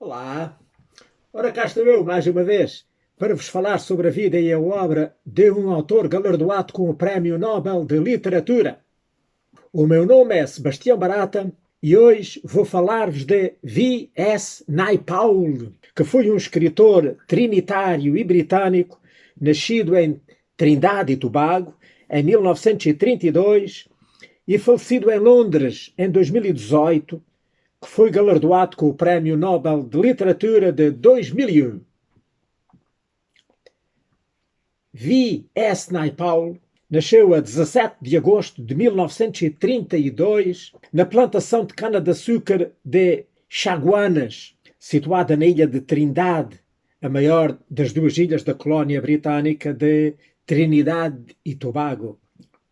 Olá! Ora, cá estou eu, mais uma vez, para vos falar sobre a vida e a obra de um autor galardoado com o Prémio Nobel de Literatura. O meu nome é Sebastião Barata e hoje vou falar-vos de V. S. Naipaul, que foi um escritor trinitário e britânico, nascido em Trindade e Tobago em 1932 e falecido em Londres em 2018, que foi galardoado com o Prémio Nobel de Literatura de 2001. V. S. Naipaul nasceu a 17 de agosto de 1932 na plantação de cana-de-açúcar de Chaguanas, situada na ilha de Trindade, a maior das duas ilhas da colónia britânica de Trinidade e Tobago.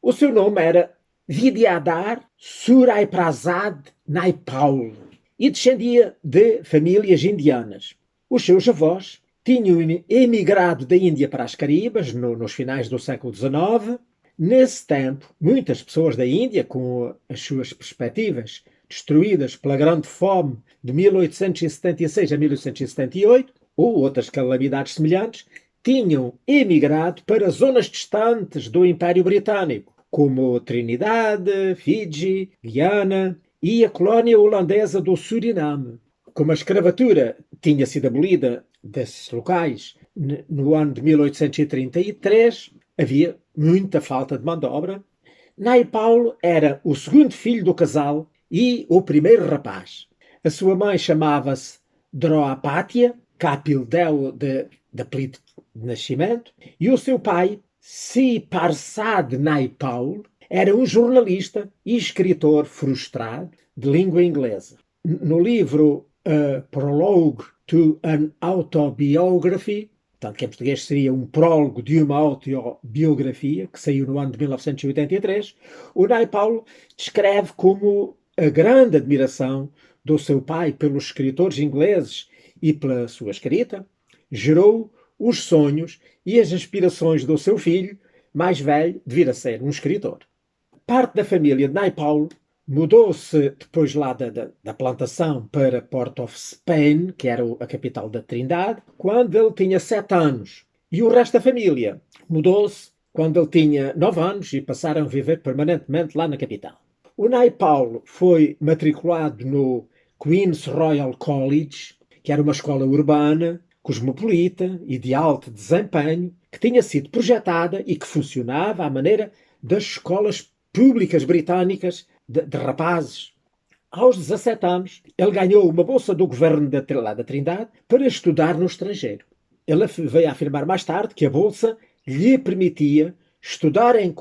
O seu nome era Vidyadhar Suraiprasad Naipaul e descendia de famílias indianas. Os seus avós tinham emigrado da Índia para as Caraíbas nos finais do século XIX. Nesse tempo, muitas pessoas da Índia, com as suas perspectivas destruídas pela Grande Fome de 1876 a 1878, ou outras calamidades semelhantes, tinham emigrado para zonas distantes do Império Britânico, como Trinidade, Fiji, Guiana e a colónia holandesa do Suriname. Como a escravatura tinha sido abolida desses locais no ano de 1833, havia muita falta de mão de obra. Naipaul era o segundo filho do casal e o primeiro rapaz. A sua mãe chamava-se Droapatia, Kapildeo de apelido de nascimento, e o seu pai, Siparsad Naipaul, era um jornalista e escritor frustrado de língua inglesa. No livro A Prologue to an Autobiography, portanto, que em português seria um prólogo de uma autobiografia, que saiu no ano de 1983, o Naipaul descreve como a grande admiração do seu pai pelos escritores ingleses e pela sua escrita gerou os sonhos e as aspirações do seu filho, mais velho, de vir a ser um escritor. Parte da família de Naipaul mudou-se depois lá da plantação para Port of Spain, que era a capital da Trindade, quando ele tinha 7 anos. E o resto da família mudou-se quando ele tinha 9 anos e passaram a viver permanentemente lá na capital. O Naipaul foi matriculado no Queen's Royal College, que era uma escola urbana, cosmopolita e de alto desempenho, que tinha sido projetada e que funcionava à maneira das escolas públicas britânicas de rapazes. Aos 17 anos, ele ganhou uma bolsa do governo da Trindade para estudar no estrangeiro. Ele veio a afirmar mais tarde que a bolsa lhe permitia estudar em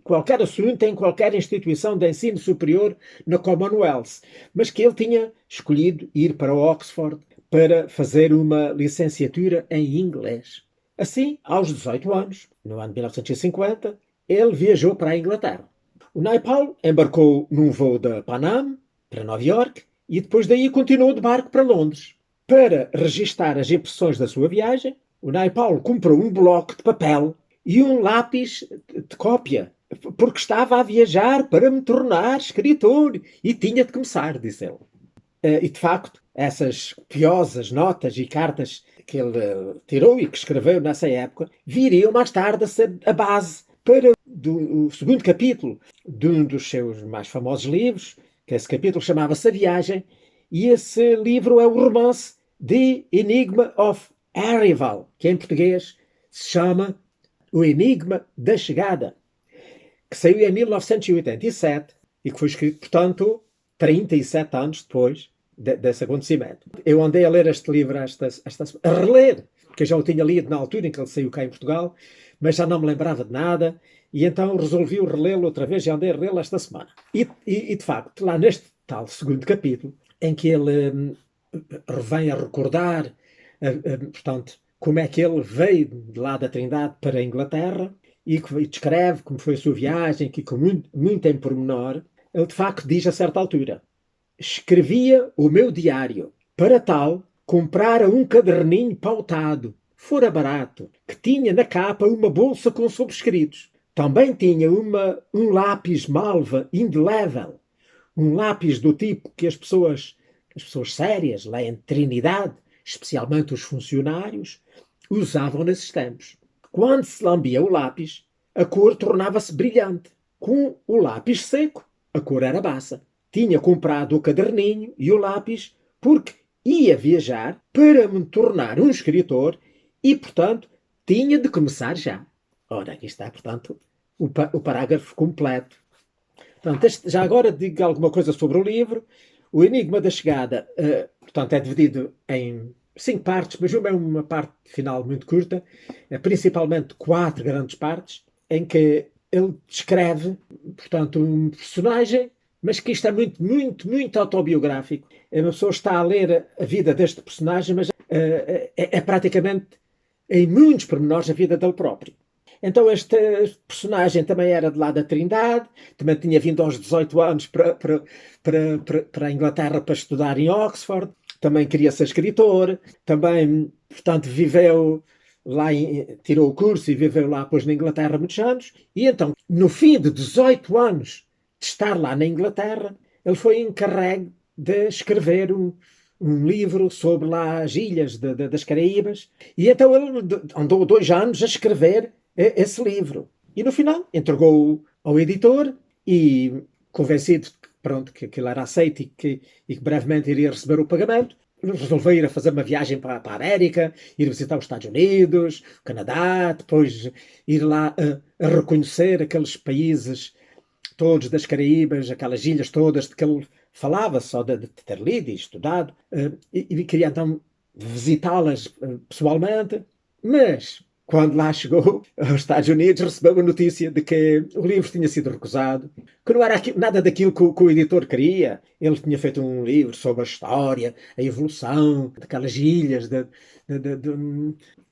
qualquer assunto, em qualquer instituição de ensino superior na Commonwealth, mas que ele tinha escolhido ir para Oxford para fazer uma licenciatura em inglês. Assim, aos 18 anos, no ano de 1950, ele viajou para a Inglaterra. O Naipaul embarcou num voo da Pan Am para Nova Iorque e depois daí continuou de barco para Londres. Para registar as impressões da sua viagem, o Naipaul comprou um bloco de papel e um lápis de cópia, porque estava a viajar para me tornar escritor e tinha de começar, disse ele. E de facto, essas piosas notas e cartas que ele tirou e que escreveu nessa época viriam mais tarde a ser a base para o segundo capítulo de um dos seus mais famosos livros, que esse capítulo chamava-se A Viagem, e esse livro é o romance The Enigma of Arrival, que em português se chama O Enigma da Chegada, que saiu em 1987 e que foi escrito, portanto, 37 anos depois desse acontecimento. Eu andei a ler este livro, a reler, porque eu já o tinha lido na altura em que ele saiu cá em Portugal, mas já não me lembrava de nada, e então resolvi relê-lo outra vez e andei a relê-lo esta semana. E, de facto, lá neste tal segundo capítulo, em que ele vem a recordar, portanto, como é que ele veio de lá da Trindade para a Inglaterra, e que descreve como foi a sua viagem, que com muito em pormenor, ele de facto diz a certa altura: escrevia o meu diário. Para tal, comprara um caderninho pautado, fora barato, que tinha na capa uma bolsa com sobrescritos. Também tinha um lápis malva indelével, um lápis do tipo que as pessoas as pessoas sérias lá em Trinidade, especialmente os funcionários, usavam nesses tempos. Quando se lambia o lápis, a cor tornava-se brilhante. Com o lápis seco, a cor era bassa. Tinha comprado o caderninho e o lápis porque ia viajar para me tornar um escritor e, portanto, tinha de começar já. Ora, aqui está, portanto, o parágrafo completo. Portanto, já agora digo alguma coisa sobre o livro. O Enigma da Chegada, portanto, é dividido em 5 partes, mas uma parte final muito curta, principalmente 4 grandes partes, em que ele descreve, portanto, um personagem, mas que isto é muito, muito, muito autobiográfico. A pessoa está a ler a vida deste personagem, mas é praticamente, em muitos pormenores, a vida dele próprio. Então este personagem também era de lá da Trindade, também tinha vindo aos 18 anos para a Inglaterra para estudar em Oxford, também queria ser escritor, também, portanto, viveu lá, tirou o curso e viveu lá depois na Inglaterra muitos anos, e então, no fim de 18 anos de estar lá na Inglaterra, ele foi encarregue de escrever um livro sobre lá as ilhas das Caraíbas, e então ele andou 2 anos a escrever esse livro. E no final entregou ao editor e, convencido pronto, que aquilo era aceito e que brevemente iria receber o pagamento, resolveu ir a fazer uma viagem para a América, ir visitar os Estados Unidos, o Canadá, depois ir lá a reconhecer aqueles países todos das Caraíbas, aquelas ilhas todas de que ele falava, só de ter lido e estudado, e queria então visitá-las pessoalmente, mas quando lá chegou aos Estados Unidos, recebeu a notícia de que o livro tinha sido recusado, que não era nada daquilo que o editor queria. Ele tinha feito um livro sobre a história, a evolução daquelas ilhas,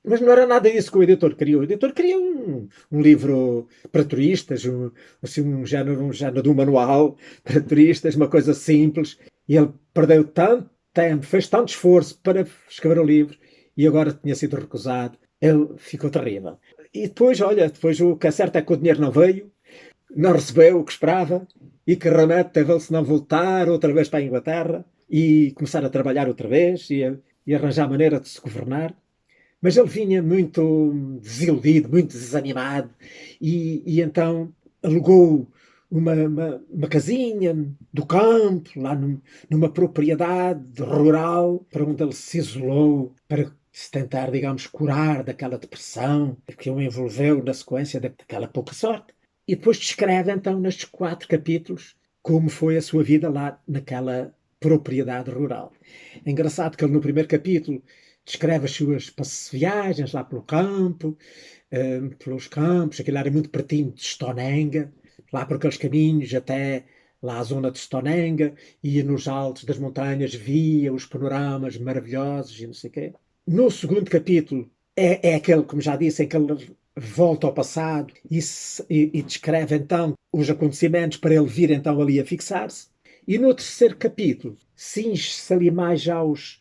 mas não era nada disso que o editor queria. O editor queria um livro para turistas, assim, um género de um manual para turistas, uma coisa simples. E ele perdeu tanto tempo, fez tanto esforço para escrever o livro e agora tinha sido recusado. Ele ficou terrível. E depois, olha, depois o que é certo é que o dinheiro não veio, não recebeu o que esperava e que remédio teve ele se não voltar outra vez para a Inglaterra e começar a trabalhar outra vez e arranjar maneira de se governar. Mas ele vinha muito desiludido, muito desanimado e então alugou uma casinha do campo, lá numa propriedade rural, para onde ele se isolou para se tentar, digamos, curar daquela depressão que o envolveu na sequência daquela pouca sorte. E depois descreve, então, nestes 4 capítulos, como foi a sua vida lá naquela propriedade rural. É engraçado que ele, no primeiro capítulo, descreve as suas viagens lá pelo campo, pelos campos, aquilo era muito pertinho de Stonehenge, lá por aqueles caminhos até lá à zona de Stonehenge, ia nos altos das montanhas, via os panoramas maravilhosos e não sei o quê. No segundo capítulo é aquele, como já disse, em que ele volta ao passado e descreve então os acontecimentos para ele vir então ali a fixar-se. E no terceiro capítulo cinge-se ali mais aos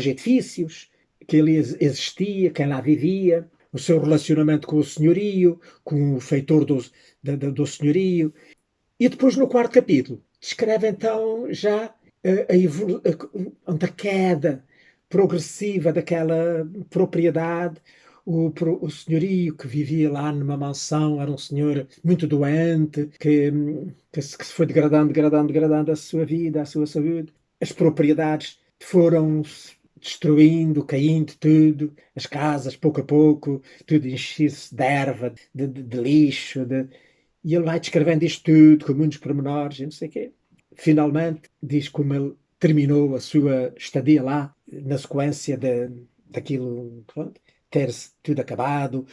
edifícios, que ele existia, quem lá vivia, o seu relacionamento com o senhorio, com o feitor do senhorio. E depois no quarto capítulo descreve então já a queda progressiva daquela propriedade, o senhorio que vivia lá numa mansão era um senhor muito doente, que se foi degradando a sua vida, a sua saúde. As propriedades foram destruindo, caindo tudo, as casas, pouco a pouco, tudo enchia-se de erva, de lixo, e ele vai descrevendo isto tudo com muitos pormenores e não sei o quê. Finalmente, diz como ele terminou a sua estadia lá, na sequência daquilo, pronto, ter-se tudo acabado,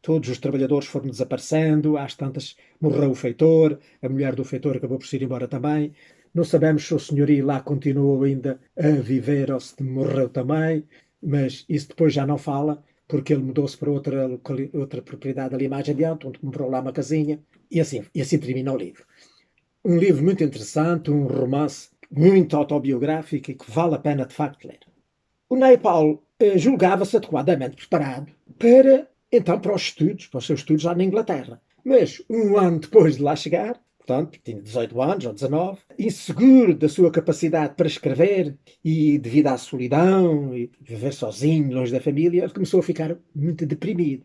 todos os trabalhadores foram desaparecendo, às tantas morreu o feitor, a mulher do feitor acabou por se ir embora também. Não sabemos se o senhorio lá continuou ainda a viver ou se morreu também, mas isso depois já não fala, porque ele mudou-se para outra propriedade ali mais adiante, onde comprou lá uma casinha, e assim termina o livro. Um livro muito interessante, um romance muito autobiográfico e que vale a pena de facto ler. O Naipaul julgava-se adequadamente preparado para os seus estudos lá na Inglaterra. Mas, um ano depois de lá chegar, portanto, tinha 18 anos ou 19, inseguro da sua capacidade para escrever e devido à solidão e viver sozinho, longe da família, ele começou a ficar muito deprimido.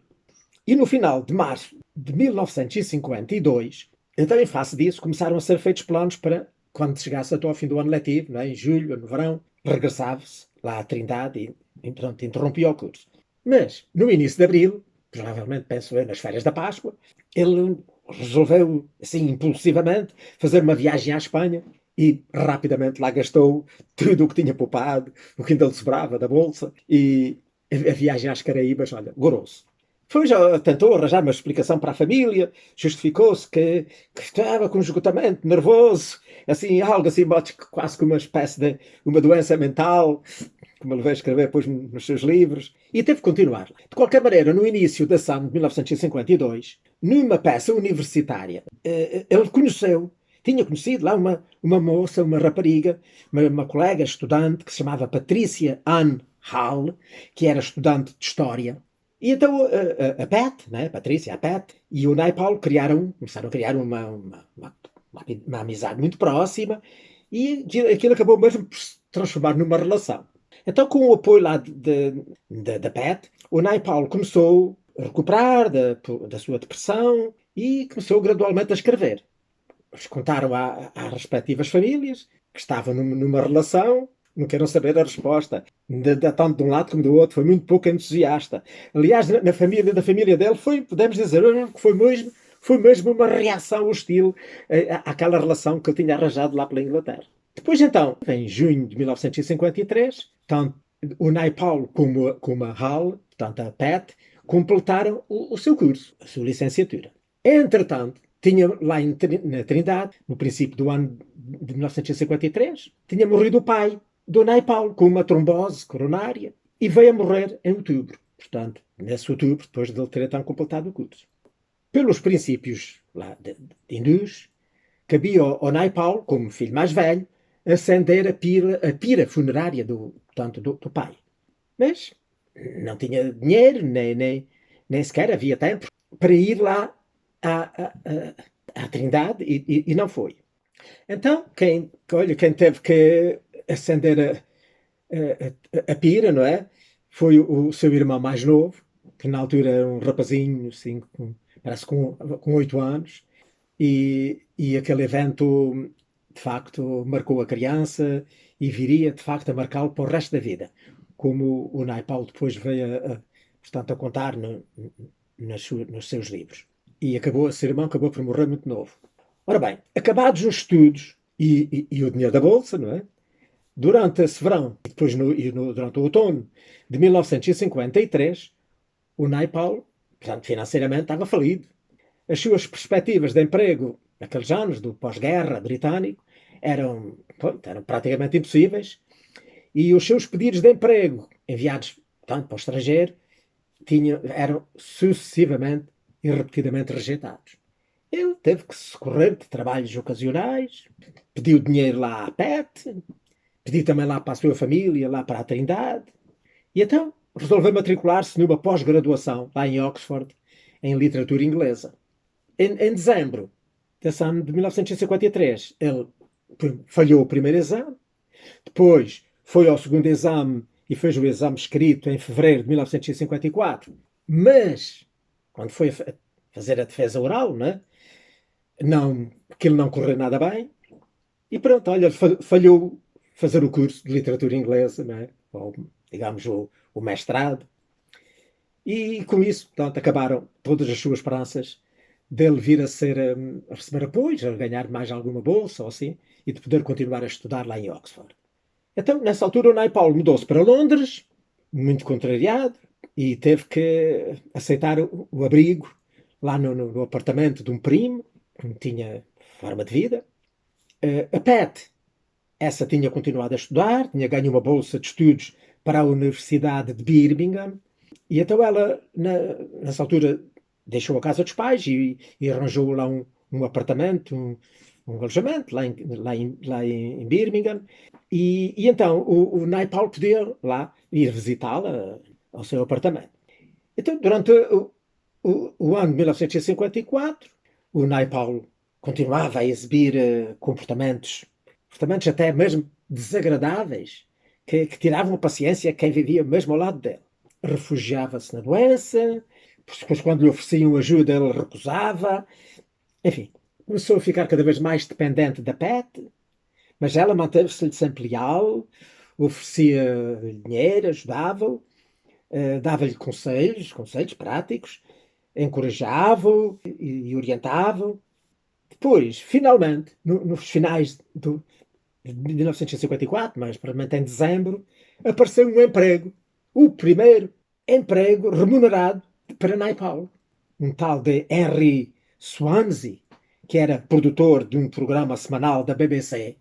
E no final de março de 1952, então em face disso, começaram a ser feitos planos para, quando chegasse até ao fim do ano letivo, não é? Em julho, no verão, regressava-se lá à Trindade e pronto, interrompia o curso. Mas, no início de abril, provavelmente, penso eu, nas férias da Páscoa, ele resolveu, assim, impulsivamente, fazer uma viagem à Espanha e rapidamente lá gastou tudo o que tinha poupado, o que ainda lhe sobrava da bolsa, e a viagem às Caraíbas, olha, gorou-se. Foi, já tentou arranjar uma explicação para a família, justificou-se que estava com um esgotamento nervoso, assim, algo assim, quase como uma espécie de uma doença mental, como ele veio escrever depois nos seus livros, e teve que continuar. De qualquer maneira, no início da ação de 1952, numa peça universitária, ele tinha conhecido lá uma moça, uma rapariga, uma colega estudante que se chamava Patrícia Ann Hall, que era estudante de História. E então a Pat, né, a Patrícia, a Pat, e o Naipaul começaram a criar uma amizade muito próxima e aquilo acabou mesmo por se transformar numa relação. Então, com o apoio lá da Pat, o Naipaul começou a recuperar da sua depressão e começou gradualmente a escrever. Eles contaram às respectivas famílias que estavam numa relação, não queiram saber a resposta. Tanto de um lado como do outro, foi muito pouco entusiasta. Aliás, na família dele, podemos dizer, que foi mesmo uma reação hostil àquela relação que ele tinha arranjado lá pela Inglaterra. Depois, então, em junho de 1953, tanto o Naipaul como a Hall, portanto a Pat, completaram o seu curso, a sua licenciatura. Entretanto, tinha lá na Trindade, no princípio do ano de 1953, tinha morrido o pai do Naipaul com uma trombose coronária e veio a morrer em outubro. Portanto, nesse outubro, depois de ele ter então completado o curso. Pelos princípios lá de hindus, cabia ao Naipaul, como filho mais velho, acender a pira funerária do pai. Mas não tinha dinheiro, nem sequer havia tempo para ir lá à Trindade e não foi. Então, quem teve que acender a pira, não é? Foi o seu irmão mais novo, que na altura era um rapazinho, assim, parece com 8 anos, e aquele evento, de facto, marcou a criança e viria, de facto, a marcá-lo para o resto da vida. Como o Naipaul depois veio, portanto, a contar nos seus livros. E seu irmão acabou por morrer muito novo. Ora bem, acabados os estudos e o dinheiro da Bolsa, não é? Durante esse verão e depois durante o outono de 1953, o Naipaul, portanto, financeiramente, estava falido. As suas perspectivas de emprego naqueles anos do pós-guerra britânico eram praticamente impossíveis e os seus pedidos de emprego enviados tanto para o estrangeiro eram sucessivamente e repetidamente rejeitados. Ele teve que socorrer de trabalhos ocasionais, pediu dinheiro lá à PET, pediu também lá para a sua família, lá para a Trindade, e então resolveu matricular-se numa pós-graduação lá em Oxford, em literatura inglesa. Em dezembro desse ano de 1953, ele falhou o primeiro exame, depois foi ao segundo exame e fez o exame escrito em fevereiro de 1954, mas quando foi fazer a defesa oral, né, aquilo não correu nada bem, e pronto, olha, falhou fazer o curso de literatura inglesa, né, ou digamos o mestrado, e com isso, portanto, acabaram todas as suas esperanças dele vir a receber apoios, a ganhar mais alguma bolsa ou assim, e de poder continuar a estudar lá em Oxford. Então, nessa altura, o Naipaul mudou-se para Londres, muito contrariado, e teve que aceitar o abrigo lá no apartamento de um primo, que não tinha forma de vida. A Pat, essa tinha continuado a estudar, tinha ganho uma bolsa de estudos para a Universidade de Birmingham, e então ela, nessa altura, deixou a casa dos pais e arranjou lá um apartamento, um alojamento lá em Birmingham. E então o Naipaul podia lá ir visitá-la ao seu apartamento. Então, durante o ano de 1954, o Naipaul continuava a exibir comportamentos até mesmo desagradáveis, que tiravam a paciência a quem vivia mesmo ao lado dele. Refugiava-se na doença, depois quando lhe ofereciam ajuda ele recusava. Enfim, começou a ficar cada vez mais dependente da Pat, mas ela manteve-se-lhe sempre leal, oferecia dinheiro, ajudava-o, dava-lhe conselhos práticos, encorajava-o e orientava-o. Depois, finalmente, nos finais de 1954, mais provavelmente em dezembro, apareceu um emprego, o primeiro emprego remunerado para Naipaul. Um tal de Henry Swansea, que era produtor de um programa semanal da BBC,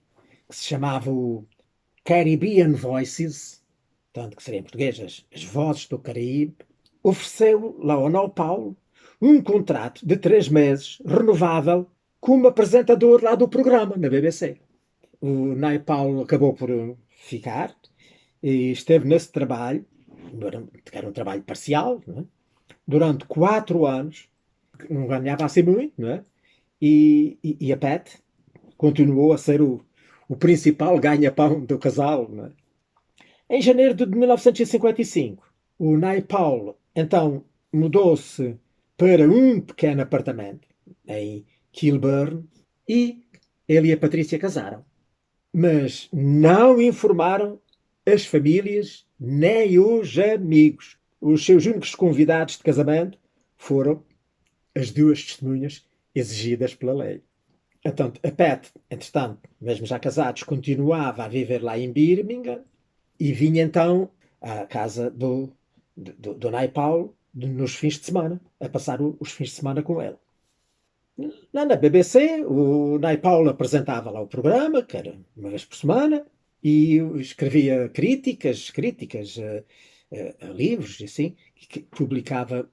que se chamava o Caribbean Voices, tanto que seria em português as Vozes do Caribe, ofereceu lá ao Naipaul um contrato de 3 meses, renovável, como apresentador lá do programa, na BBC. O Naipaul acabou por ficar e esteve nesse trabalho, que era um trabalho parcial, não é? Durante 4 anos, não ganhava assim muito, não é? E a Pat continuou a ser o principal ganha-pão do casal, não é? Em janeiro de 1955, o Naipaul então mudou-se para um pequeno apartamento em Kilburn e ele e a Patrícia casaram. Mas não informaram as famílias nem os amigos. Os seus únicos convidados de casamento foram as 2 testemunhas exigidas pela lei. Então, a Pat, entretanto, mesmo já casados, continuava a viver lá em Birmingham e vinha então à casa do Naipaul nos fins de semana, a passar os fins de semana com ele. Lá na BBC, o Naipaul apresentava lá o programa, que era uma vez por semana, e escrevia críticas a livros, e assim, que publicava,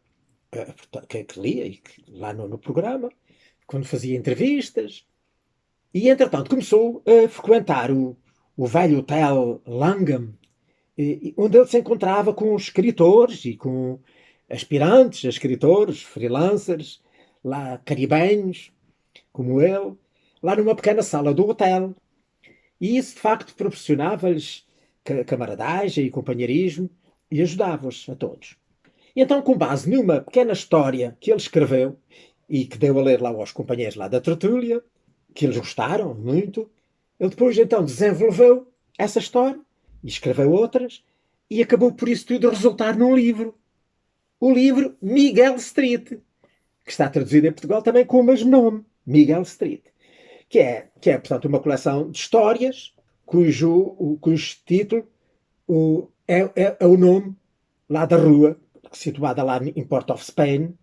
que lia lá no programa, quando fazia entrevistas. E, entretanto, começou a frequentar o velho hotel Langham, onde ele se encontrava com escritores e com aspirantes a escritores, freelancers, lá caribenhos, como ele, lá numa pequena sala do hotel. E isso, de facto, proporcionava-lhes camaradagem e companheirismo e ajudava-os a todos. E então, com base numa pequena história que ele escreveu e que deu a ler lá aos companheiros lá da tertúlia, que eles gostaram muito, ele depois então desenvolveu essa história e escreveu outras e acabou por isso tudo resultar num livro. O livro Miguel Street, que está traduzido em Portugal também com o mesmo nome, Miguel Street, portanto, uma coleção de histórias cujo título é o nome lá da rua, situada lá em Port of Spain,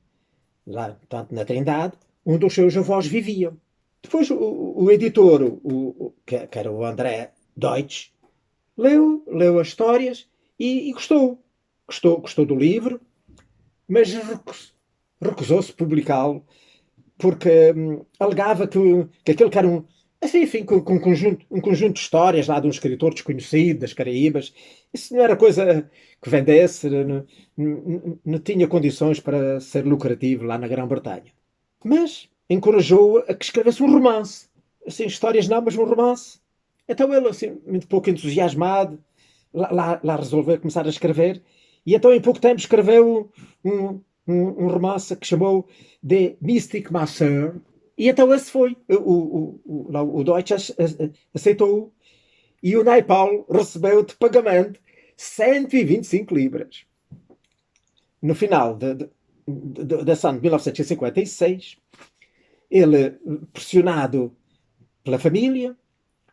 lá, portanto, na Trindade, onde os seus avós viviam. Depois o editor, que era o André Deutsch, leu as histórias e gostou. Gostou do livro, mas recusou-se publicá-lo porque alegava que aquele que era assim, enfim, um conjunto de histórias lá de um escritor desconhecido das Caraíbas, isso não era coisa que vendesse, não tinha condições para ser lucrativo lá na Grã-Bretanha. Mas encorajou-o a que escrevesse um romance. Assim, histórias não, mas um romance. Então ele, assim, muito pouco entusiasmado, lá resolveu começar a escrever. E então, em pouco tempo, escreveu um romance que chamou The Mystic Master. E então esse foi. O Deutsch aceitou e o Naipaul recebeu de pagamento 125 libras. No final desse ano de 1956, ele, pressionado pela família,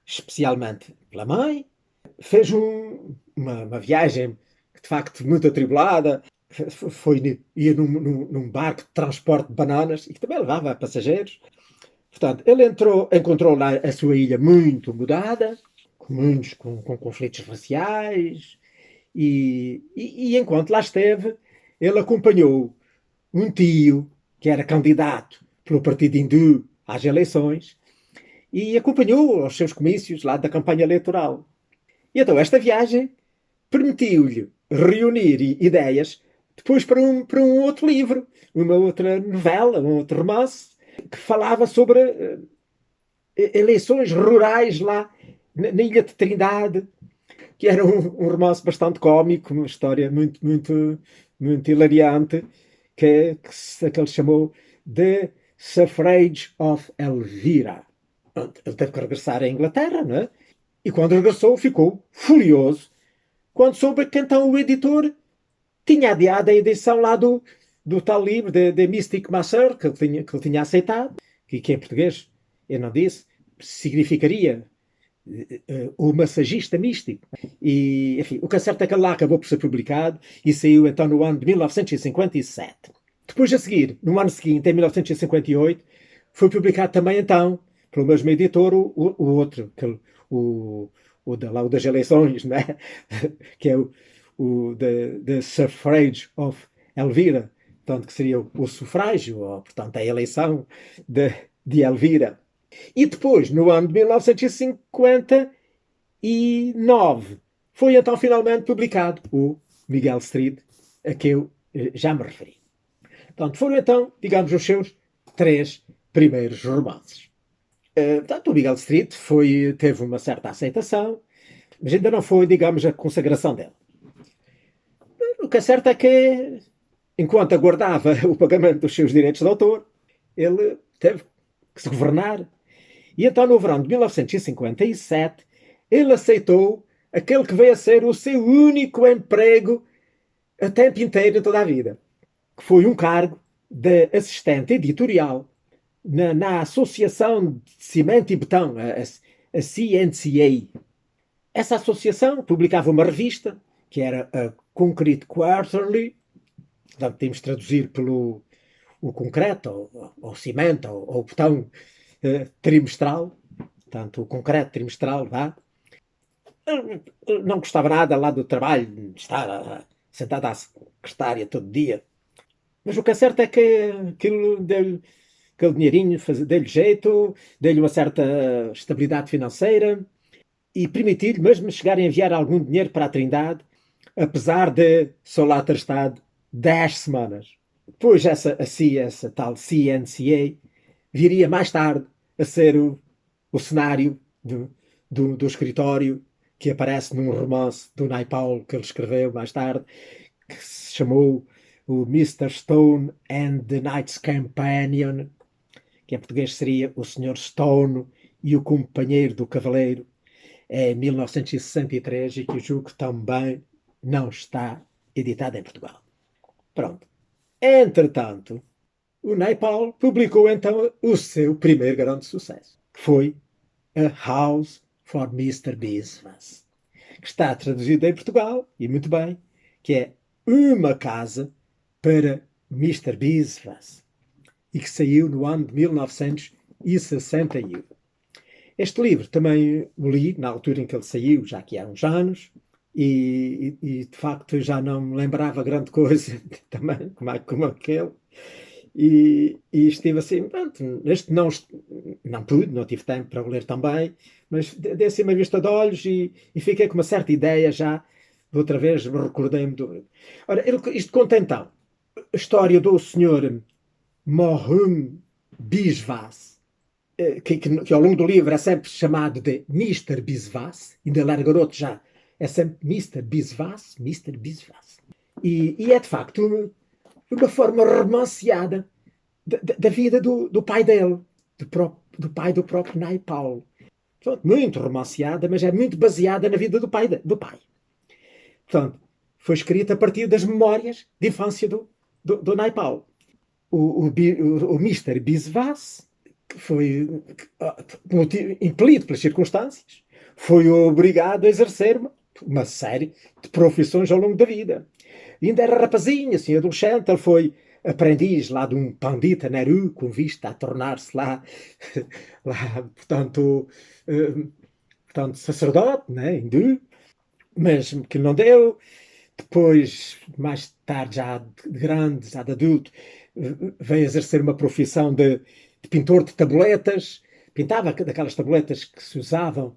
especialmente pela mãe, fez uma viagem de facto muito atribulada. Ia num barco de transporte de bananas e que também levava passageiros. Portanto, ele encontrou lá a sua ilha muito mudada, com conflitos raciais, e enquanto lá esteve, ele acompanhou um tio que era candidato pelo partido hindu às eleições e acompanhou aos seus comícios lá da campanha eleitoral. E então esta viagem permitiu-lhe reunir ideias depois para um outro livro, uma outra novela, um outro romance, que falava sobre eleições rurais lá na Ilha de Trindade, que era um romance bastante cómico, uma história muito hilariante, que ele chamou The Suffrage of Elvira. Ele teve que regressar à Inglaterra, não é? E quando regressou ficou furioso quando soube que então o editor tinha adiado a edição lá do tal livro de Mystic Masseur, que ele tinha aceitado, que em português, eu não disse, significaria o massagista místico. E, enfim, o que é certo é que ele lá acabou por ser publicado e saiu então no ano de 1957. Depois a seguir, no ano seguinte, em 1958, foi publicado também então, pelo mesmo editor, o outro, lá, o das eleições, né? Que é o The Suffrage of Elvira, portanto, que seria o sufrágio, ou, portanto, a eleição de Elvira. E depois, no ano de 1959, foi então finalmente publicado o Miguel Street, a que eu já me referi. Portanto, foram então, digamos, os seus 3 primeiros romances. Portanto, o Miguel Street teve uma certa aceitação, mas ainda não foi, digamos, a consagração dele. O que é certo é que, enquanto aguardava o pagamento dos seus direitos de autor, ele teve que se governar. E então, no verão de 1957, ele aceitou aquele que veio a ser o seu único emprego a tempo inteiro em toda a vida, que foi um cargo de assistente editorial na Associação de Cimento e Betão, a CNCA. Essa associação publicava uma revista, que era a Concrete Quarterly, portanto, temos de traduzir pelo o concreto, ou cimento, ou betão trimestral, portanto, o concreto trimestral, vá. Não gostava nada lá do trabalho, de estar sentado à secretária todo dia. Mas o que é certo é que aquilo deu-lhe aquele dinheirinho, deu-lhe jeito, deu-lhe uma certa estabilidade financeira e permitiu-lhe mesmo chegar a enviar algum dinheiro para a Trindade, apesar de só lá ter estado 10 semanas. Depois essa tal CNCA viria mais tarde a ser o cenário do escritório que aparece num romance do Naipaul que ele escreveu mais tarde, que se chamou o Mr. Stone and the Knight's Companion, que em português seria o Sr. Stone e o Companheiro do Cavaleiro, em 1963, e que eu julgo que também não está editado em Portugal. Pronto. Entretanto, o Naipaul publicou então o seu primeiro grande sucesso, que foi A House for Mr. Beeswax, que está traduzido em Portugal, e muito bem, que é Uma Casa para Mr. Beeswax, e que saiu no ano de 1961. Este livro também o li na altura em que ele saiu, já que há uns anos, e de facto já não me lembrava grande coisa também, como aquele. E estive assim, pronto, este não pude, não tive tempo para o ler também, mas dei assim uma vista de olhos e fiquei com uma certa ideia já, outra vez me recordei-me do... Ora, isto conta então a história do senhor Mohun Biswas, que ao longo do livro é sempre chamado de Mr. Biswas, ainda ele era garoto já, é sempre Mr. Biswas, Mr. Biswas. E é de facto uma forma romanceada da vida do pai dele, do pai do próprio Naipaul. Muito romanceada, mas é muito baseada na vida do pai. Portanto, foi escrita a partir das memórias de infância do Naipaul. O Mr. Biswas, que foi impelido pelas circunstâncias, foi obrigado a exercer uma série de profissões ao longo da vida. E ainda era rapazinho, assim, adolescente, ele foi aprendiz lá de um pandita Nehru, com vista a tornar-se lá, portanto, sacerdote, né, hindu, mas que não deu. Depois, mais tarde, já de grande, já de adulto, veio exercer uma profissão de pintor de tabuletas, pintava daquelas tabuletas que se usavam,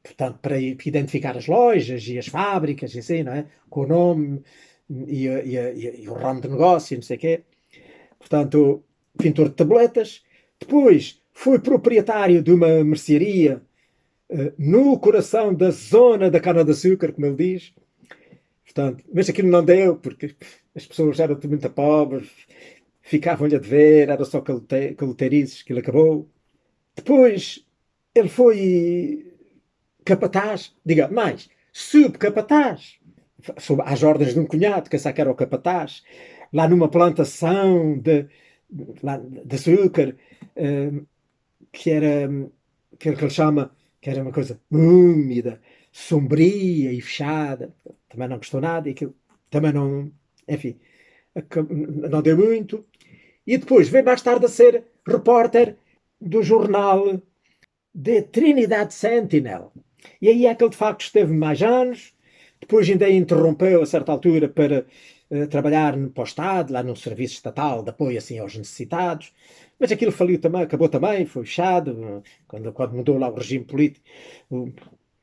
portanto, para identificar as lojas e as fábricas, e assim, não é? Com o nome e o ramo de negócio, não sei o quê. Portanto, pintor de tabletas. Depois foi proprietário de uma mercearia no coração da zona da cana-de-açúcar, como ele diz. Portanto, mas aquilo não deu, porque as pessoas eram muito pobres, ficavam-lhe a dever, era só caloteirices que ele acabou. Depois ele foi capataz, diga, mais, subcapataz, às ordens de um cunhado, que essa que era o capataz, lá numa plantação de açúcar, eh, que era, que ele chama, que era uma coisa úmida, sombria e fechada. Também não gostou nada e aquilo também não, enfim, não deu muito. E depois veio mais tarde a ser repórter do jornal de Trinidad Sentinel. E aí é que ele de facto esteve mais anos, depois ainda interrompeu a certa altura para trabalhar para o Estado, lá num serviço estatal de apoio assim aos necessitados, mas aquilo faliu também, acabou também, foi fechado, quando mudou lá o regime político,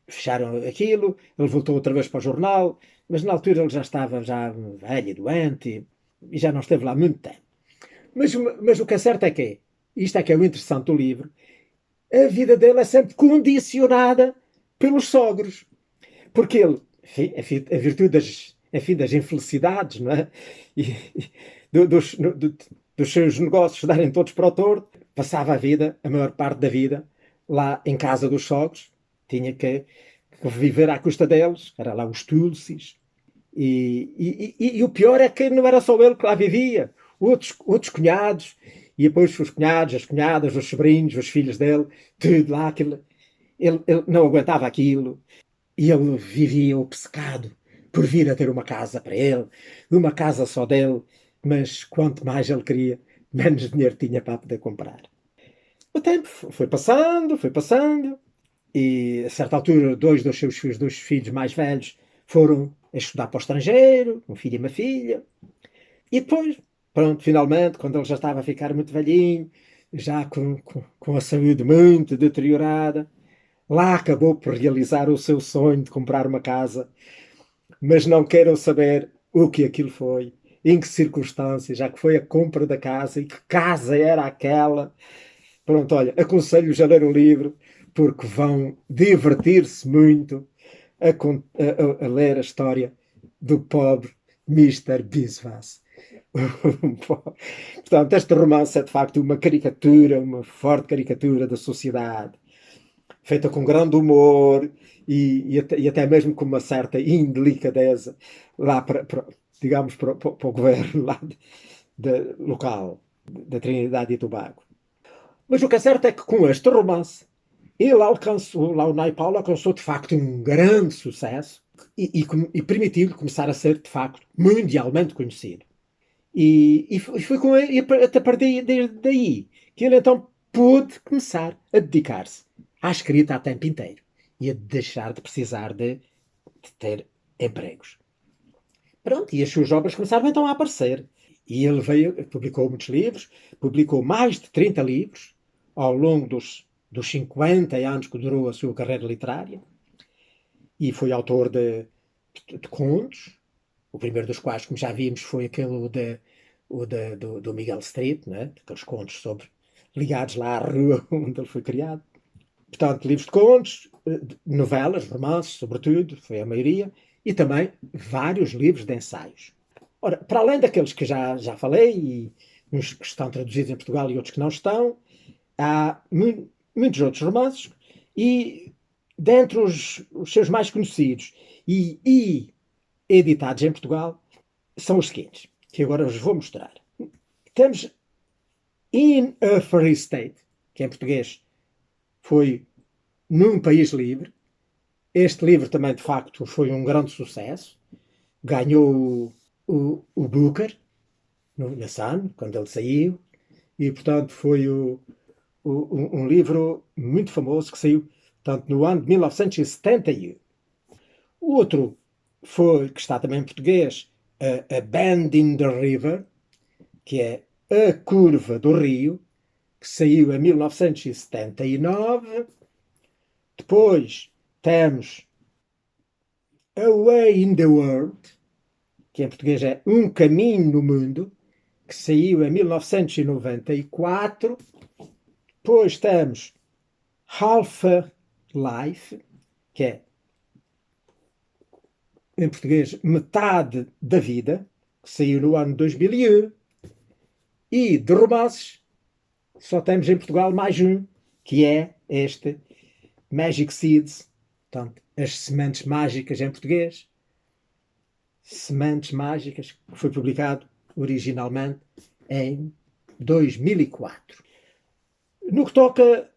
fecharam aquilo, ele voltou outra vez para o jornal, mas na altura ele já estava já velho e doente e já não esteve lá muito tempo. Mas o que é certo é que, isto é que é o interessante do livro, a vida dele é sempre condicionada pelos sogros. Porque ele, enfim, a virtude das, enfim, das infelicidades, não é? E, dos seus negócios darem todos para o torto, passava a vida, a maior parte da vida, lá em casa dos sogros, tinha que viver à custa deles, era lá os Tulsis. E o pior é que não era só ele que lá vivia, outros cunhados, e depois os cunhados, as cunhadas, os sobrinhos, os filhos dele, tudo lá, aquilo, ele não aguentava aquilo, e ele vivia obcecado por vir a ter uma casa para ele, uma casa só dele, mas quanto mais ele queria, menos dinheiro tinha para poder comprar. O tempo foi passando, e a certa altura, dois filhos mais velhos foram a estudar para o estrangeiro, um filho e uma filha, e depois, pronto, finalmente, quando ele já estava a ficar muito velhinho, já com a saúde muito deteriorada, lá acabou por realizar o seu sonho de comprar uma casa, mas não queiram saber o que aquilo foi, em que circunstâncias, já que foi a compra da casa e que casa era aquela. Pronto, olha, aconselho-os a ler o livro porque vão divertir-se muito a ler a história do pobre Mister Biswas. Portanto, este romance é de facto uma caricatura, uma forte caricatura da sociedade, feita com grande humor e até mesmo com uma certa indelicadeza lá digamos, para o governo lá local da Trinidade e Tobago. Mas o que é certo é que com este romance ele alcançou, lá o Naipaul alcançou de facto um grande sucesso e permitiu-lhe começar a ser de facto mundialmente conhecido. E foi com ele, a partir daí que ele então pôde começar a dedicar-se à escrita a tempo inteiro e a deixar de precisar de ter empregos. Pronto, e as suas obras começaram então a aparecer. E ele publicou muitos livros, publicou mais de 30 livros ao longo dos 50 anos que durou a sua carreira literária, e foi autor de contos, o primeiro dos quais, como já vimos, foi aquele do Miguel Street, né? Aqueles contos ligados lá à rua onde ele foi criado. Portanto, livros de contos, novelas, romances, sobretudo, foi a maioria, e também vários livros de ensaios. Ora, para além daqueles que já falei, e uns que estão traduzidos em Portugal e outros que não estão, há muitos outros romances, e dentre os seus mais conhecidos e editados em Portugal, são os seguintes, que agora vos vou mostrar. Temos In a Free State, que em português foi Num País Livre. Este livro também, de facto, foi um grande sucesso. Ganhou o Booker na Sun, quando ele saiu, e, portanto, foi um livro muito famoso que saiu, portanto, no ano de 1971. O outro que está também em português, a Bend in the River, que é A Curva do Rio, que saiu em 1979. Depois temos A Way in the World, que em português é Um Caminho no Mundo, que saiu em 1994. Depois temos Half-Life, que é, em português, Metade da Vida, que saiu no ano 2001. E de romances, só temos em Portugal mais um, que é este Magic Seeds, portanto, As Sementes Mágicas em português. Sementes Mágicas, que foi publicado originalmente em 2004. No que toca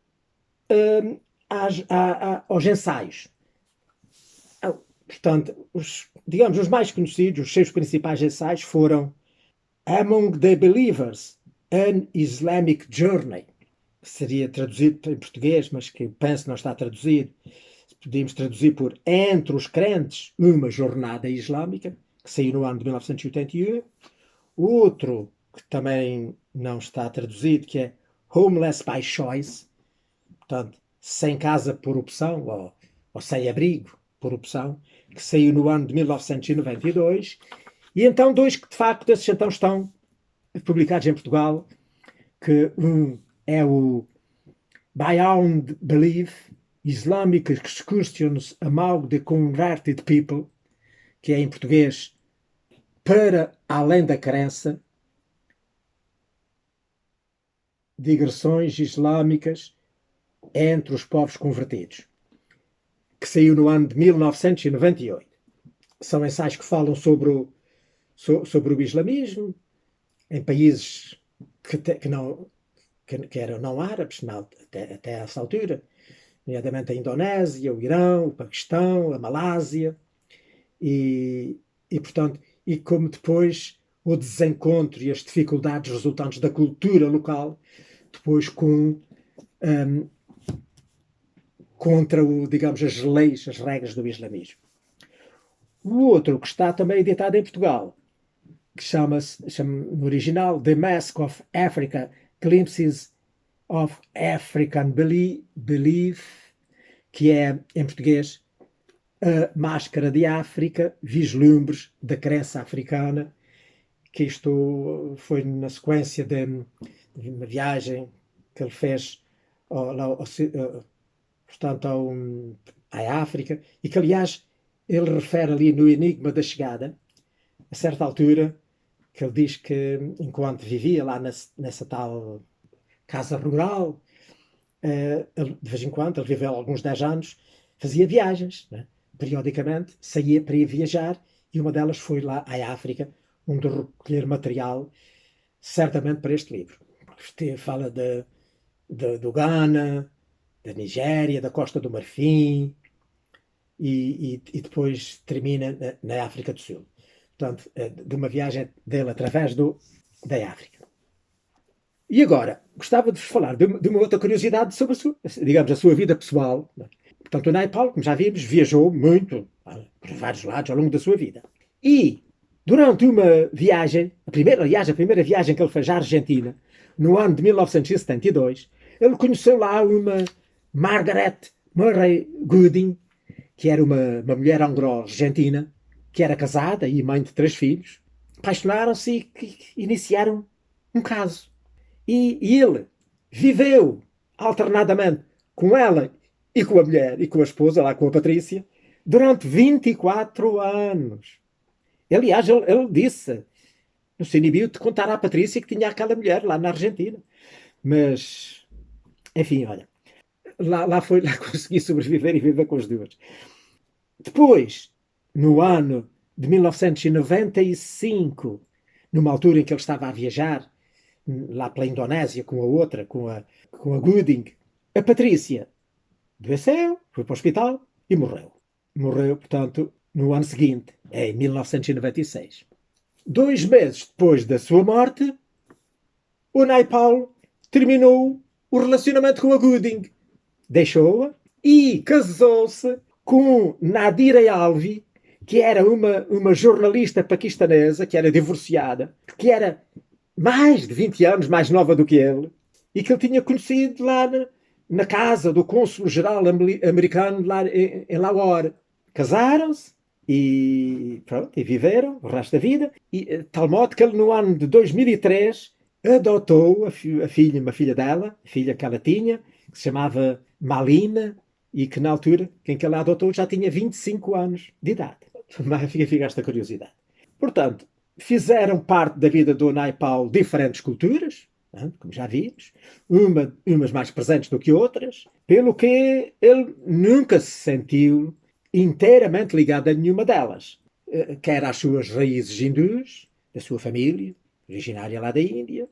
aos ensaios, portanto, digamos, os mais conhecidos, os seus principais ensaios foram Among the Believers, An Islamic Journey, que seria traduzido em português, mas que penso não está traduzido. Podíamos traduzir por Entre os Crentes, uma Jornada Islâmica, que saiu no ano de 1981. Outro, que também não está traduzido, que é Homeless by Choice, portanto, sem casa por opção, ou sem abrigo por opção, que saiu no ano de 1992. E então dois que de facto esses então estão publicados em Portugal, que um é o Beyond Belief, Islamic Excursions Among the Converted People, que é em português Para Além da Crença, Digressões Islâmicas entre os Povos Convertidos, que saiu no ano de 1998. São ensaios que falam sobre o islamismo em países que eram não árabes até essa altura, nomeadamente a Indonésia, o Irão, o Paquistão, a Malásia, e portanto, e como depois o desencontro e as dificuldades resultantes da cultura local, depois contra digamos, as leis, as regras do islamismo. O outro que está também editado em Portugal, que chama no original The Mask of Africa, Glimpses of African Belief, que é, em português, A Máscara de África, Vislumbres da Crença Africana, que isto foi na sequência de uma viagem que ele fez portanto, à África, e que, aliás, ele refere ali no Enigma da Chegada, a certa altura, que ele diz que, enquanto vivia lá nessa tal casa rural, de vez em quando, ele viveu alguns 10 anos, fazia viagens, né? Periodicamente, saía para ir viajar, e uma delas foi lá à África, onde recolher material, certamente para este livro. Fala do Ghana, da Nigéria, da Costa do Marfim, e depois termina na África do Sul. Portanto, de uma viagem dele através da África. E agora, gostava de vos falar de uma outra curiosidade sobre a sua vida pessoal. Portanto, o Naipaul, como já vimos, viajou muito por vários lados ao longo da sua vida. E, durante uma viagem, a primeira viagem que ele fez à Argentina, no ano de 1972, ele conheceu lá uma Margaret Murray Gooding, que era uma mulher anglo-argentina, que era casada e mãe de 3 filhos. Apaixonaram-se e iniciaram um caso. E ele viveu alternadamente com ela e com a mulher e com a esposa, lá com a Patrícia, durante 24 anos. Aliás, ele disse, não se inibiu de contar à Patrícia que tinha aquela mulher lá na Argentina. Mas, enfim, olha, lá consegui sobreviver e viver com as duas. Depois, no ano de 1995, numa altura em que ele estava a viajar, lá pela Indonésia, com a outra, com a Gooding, a Patrícia adoeceu, foi para o hospital e morreu. Morreu, portanto, no ano seguinte, em 1996. 2 meses depois da sua morte, o Naipaul terminou o relacionamento com a Gooding. Deixou-a e casou-se com Nadira Alvi, que era uma jornalista paquistanesa, que era divorciada, que era mais de 20 anos mais nova do que ele, e que ele tinha conhecido lá na casa do cônsul-geral americano lá em Lahore. Casaram-se E pronto, e viveram o resto da vida. E tal modo que ele, no ano de 2003, adotou a filha, uma filha dela, a filha que ela tinha, que se chamava Malina, e que na altura, quem que ela adotou, já tinha 25 anos de idade. Mas fica esta curiosidade. Portanto, fizeram parte da vida do Naipaul diferentes culturas, como já vimos, umas mais presentes do que outras, pelo que ele nunca se sentiu inteiramente ligado a nenhuma delas, quer às suas raízes hindus, da sua família, originária lá da Índia,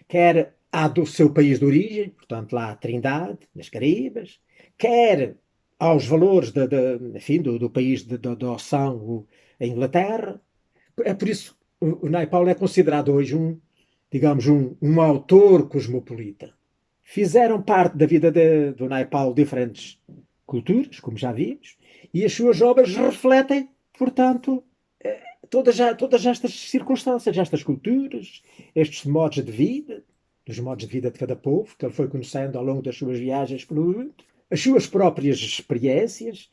quer à do seu país de origem, portanto lá a Trindade, nas Caraíbas, quer aos valores enfim, do país de Ossão, a Inglaterra. É por isso que o Naipaul é considerado hoje digamos, um autor cosmopolita. Fizeram parte da vida do Naipaul diferentes culturas, como já vimos, e as suas obras refletem, portanto, todas estas circunstâncias, estas culturas, estes modos de vida, dos modos de vida de cada povo, que ele foi conhecendo ao longo das suas viagens pelo mundo, as suas próprias experiências,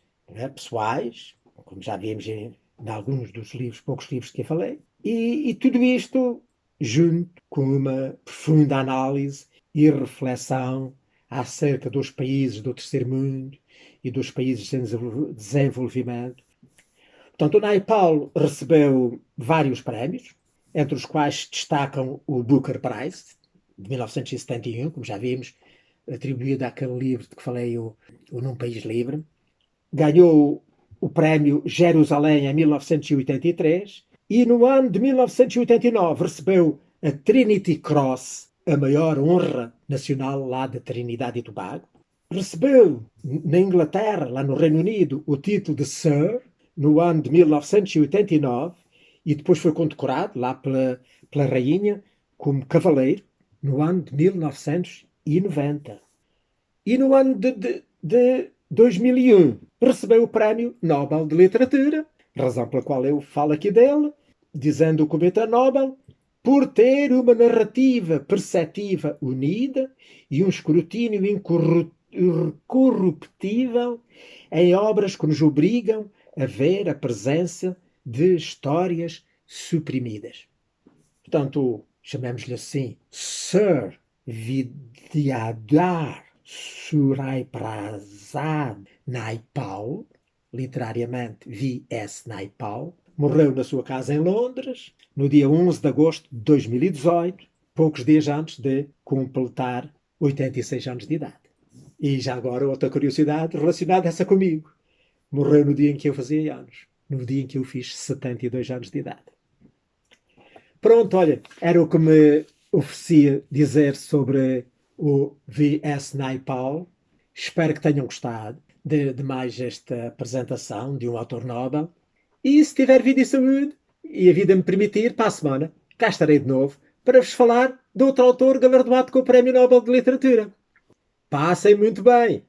pessoais, como já vimos em alguns dos livros, poucos livros que eu falei, e tudo isto junto com uma profunda análise e reflexão acerca dos países do terceiro mundo e dos países em desenvolvimento. Portanto, o Naipaul recebeu vários prémios, entre os quais destacam o Booker Prize, de 1971, como já vimos, atribuído àquele livro de que falei, o Num País Livre. Ganhou o prémio Jerusalém em 1983 e no ano de 1989 recebeu a Trinity Cross, a maior honra nacional lá da Trinidade e Tobago. Recebeu na Inglaterra, lá no Reino Unido, o título de Sir no ano de 1989 e depois foi condecorado lá pela rainha como cavaleiro no ano de 1990. E no ano de 2001 recebeu o Prémio Nobel de Literatura, razão pela qual eu falo aqui dele, dizendo o Comitê Nobel, por ter uma narrativa perceptiva unida e um escrutínio incorruptível em obras que nos obrigam a ver a presença de histórias suprimidas. Portanto, chamemos-lhe assim, Sir Vidyadhar Surai Prasad Naipaul, literariamente V.S. Naipaul, morreu na sua casa em Londres no dia 11 de agosto de 2018, poucos dias antes de completar 86 anos de idade. E já agora outra curiosidade relacionada essa comigo. Morreu no dia em que eu fazia anos, no dia em que eu fiz 72 anos de idade. Pronto, olha, era o que me oferecia dizer sobre o V.S. Naipaul. Espero que tenham gostado de mais esta apresentação de um autor Nobel. E se tiver vida e saúde, e a vida me permitir, para a semana, cá estarei de novo para vos falar de outro autor galardoado com o Prémio Nobel de Literatura. Passem muito bem!